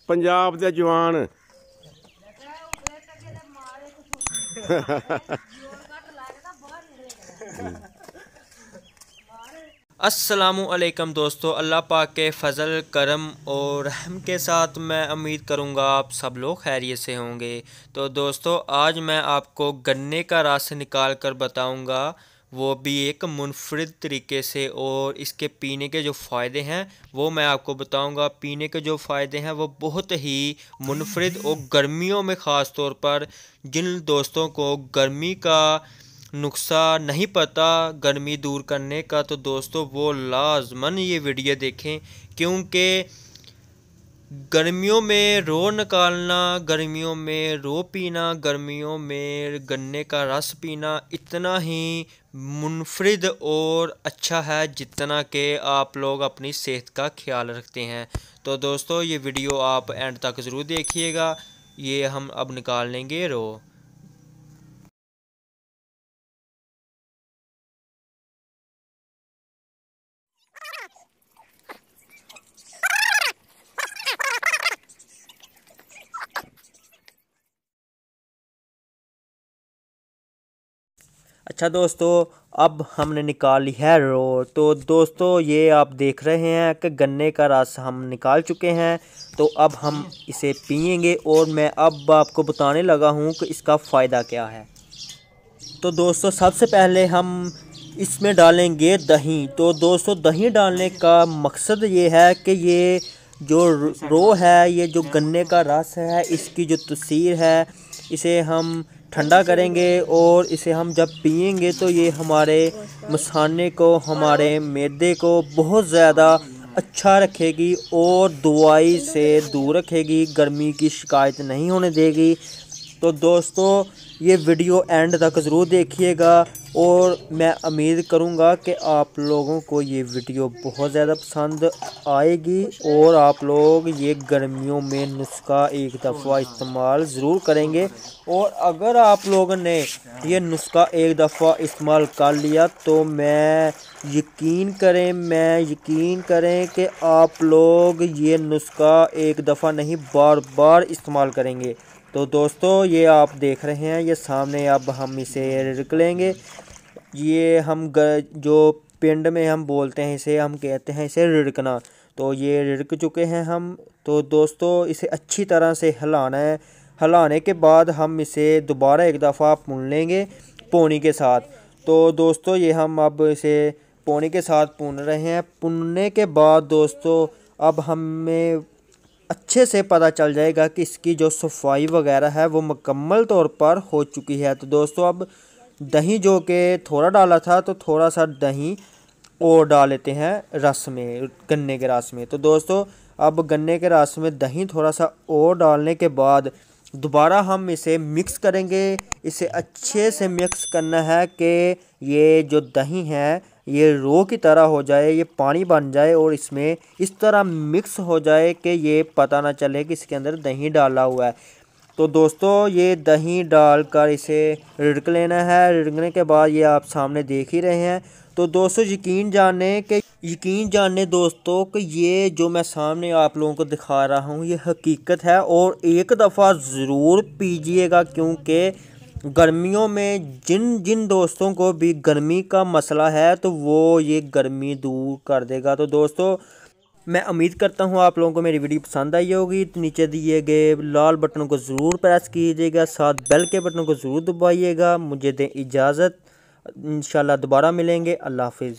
पंजाब दे जवान। अस्सलामुअलैकुम दोस्तों, अल्लाह पाक के फ़ज़ल करम और रहम के साथ मैं उम्मीद करूँगा आप सब लोग खैरियत से होंगे। तो दोस्तों, आज मैं आपको गन्ने का रस निकाल कर बताऊँगा, वो भी एक मुनफरिद तरीके से, और इसके पीने के जो फ़ायदे हैं वो मैं आपको बताऊँगा। पीने के जो फ़ायदे हैं वो बहुत ही मुनफरिद, और गर्मियों में ख़ास तौर पर जिन दोस्तों को गर्मी का नुस्खा नहीं पता गर्मी दूर करने का, तो दोस्तों वो लाजमन ये वीडियो देखें, क्योंकि गर्मियों में रो निकालना, गर्मियों में रो पीना, गर्मियों में गन्ने का रस पीना इतना ही मुनफरिद और अच्छा है जितना कि आप लोग अपनी सेहत का ख्याल रखते हैं। तो दोस्तों, ये वीडियो आप एंड तक ज़रूर देखिएगा। ये हम अब निकाल लेंगे रो। अच्छा दोस्तों, अब हमने निकाल ली है रो। तो दोस्तों, ये आप देख रहे हैं कि गन्ने का रस हम निकाल चुके हैं। तो अब हम इसे पिएंगे, और मैं अब आपको बताने लगा हूँ कि इसका फ़ायदा क्या है। तो दोस्तों, सबसे पहले हम इसमें डालेंगे दही। तो दोस्तों, दही डालने का मकसद ये है कि ये जो रो है, ये जो गन्ने का रस है, इसकी जो तसीर है, इसे हम ठंडा करेंगे, और इसे हम जब पिएंगे तो ये हमारे मसाने को, हमारे मैदे को बहुत ज़्यादा अच्छा रखेगी, और दवाई से दूर रखेगी, गर्मी की शिकायत नहीं होने देगी। तो दोस्तों, ये वीडियो एंड तक ज़रूर देखिएगा, और मैं उम्मीद करूँगा कि आप लोगों को ये वीडियो बहुत ज़्यादा पसंद आएगी, और आप लोग ये गर्मियों में नुस्खा एक दफ़ा इस्तेमाल ज़रूर करेंगे। और अगर आप लोगों ने ये नुस्खा एक दफ़ा इस्तेमाल कर लिया, तो मैं यकीन करें कि आप लोग ये नुस्खा एक दफ़ा नहीं बार बार इस्तेमाल करेंगे। तो दोस्तों, ये आप देख रहे हैं, ये सामने अब हम इसे रिड़क लेंगे। ये हम जो पिंड में हम बोलते हैं, इसे हम कहते हैं इसे रिड़कना। तो ये रिड़क चुके हैं हम। तो दोस्तों, इसे अच्छी तरह से हिलाना है। हिलाने के बाद हम इसे दोबारा एक दफ़ा भून लेंगे पानी के साथ। तो दोस्तों, ये हम अब इसे पानी के साथ भून रहे हैं। भूनने के बाद दोस्तों, अब हमें अच्छे से पता चल जाएगा कि इसकी जो सफाई वगैरह है वो मुकम्मल तौर पर हो चुकी है। तो दोस्तों, अब दही जो कि थोड़ा डाला था, तो थोड़ा सा दही और डाल लेते हैं रस में, गन्ने के रस में। तो दोस्तों, अब गन्ने के रस में दही थोड़ा सा और डालने के बाद दोबारा हम इसे मिक्स करेंगे। इसे अच्छे से मिक्स करना है कि ये जो दही है ये रो की तरह हो जाए, ये पानी बन जाए, और इसमें इस तरह मिक्स हो जाए कि ये पता ना चले कि इसके अंदर दही डाला हुआ है। तो दोस्तों, ये दही डालकर इसे रिड़क लेना है। रिड़कने के बाद ये आप सामने देख ही रहे हैं। तो दोस्तों, यकीन जाने दोस्तों कि ये जो मैं सामने आप लोगों को दिखा रहा हूँ ये हकीकत है, और एक दफ़ा ज़रूर पीजिएगा, क्योंकि गर्मियों में जिन जिन दोस्तों को भी गर्मी का मसला है तो वो ये गर्मी दूर कर देगा। तो दोस्तों, मैं उम्मीद करता हूँ आप लोगों को मेरी वीडियो पसंद आई होगी। तो नीचे दिए गए लाल बटन को ज़रूर प्रेस कीजिएगा, साथ बेल के बटन को ज़रूर दबाइएगा। मुझे दें इजाज़त, इंशाल्लाह दोबारा मिलेंगे। अल्लाह हाफिज़।